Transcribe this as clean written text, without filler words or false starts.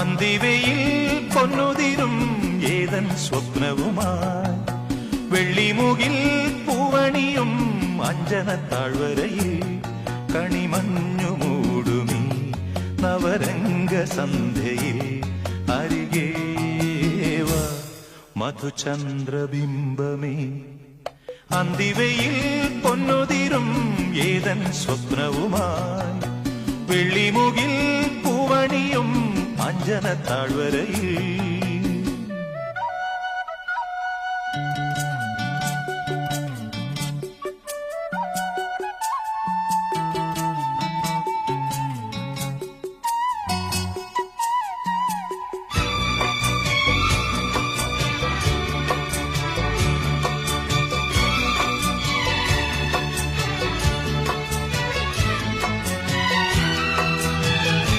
അന്തിവയിൽ പൊന്നുതിരും ഏതൻ സ്വപ്നവുമായി വെള്ളിമുകിൽ പൂവണിയും അഞ്ജനത്താഴ്വരയിൽ കണിമഞ്ഞു മൂടുമീ നവരംഗ സന്ധ്യയിൽ അരികേവ മധുചന്ദ്രബിംബമേ അന്തിവയിൽ പൊന്നുതിരും ഏതൻ സ്വപ്നവുമായി വെള്ളിമുകിൽ പൂവണിയും അഞ്ജനത്താഴ്വരയിൽ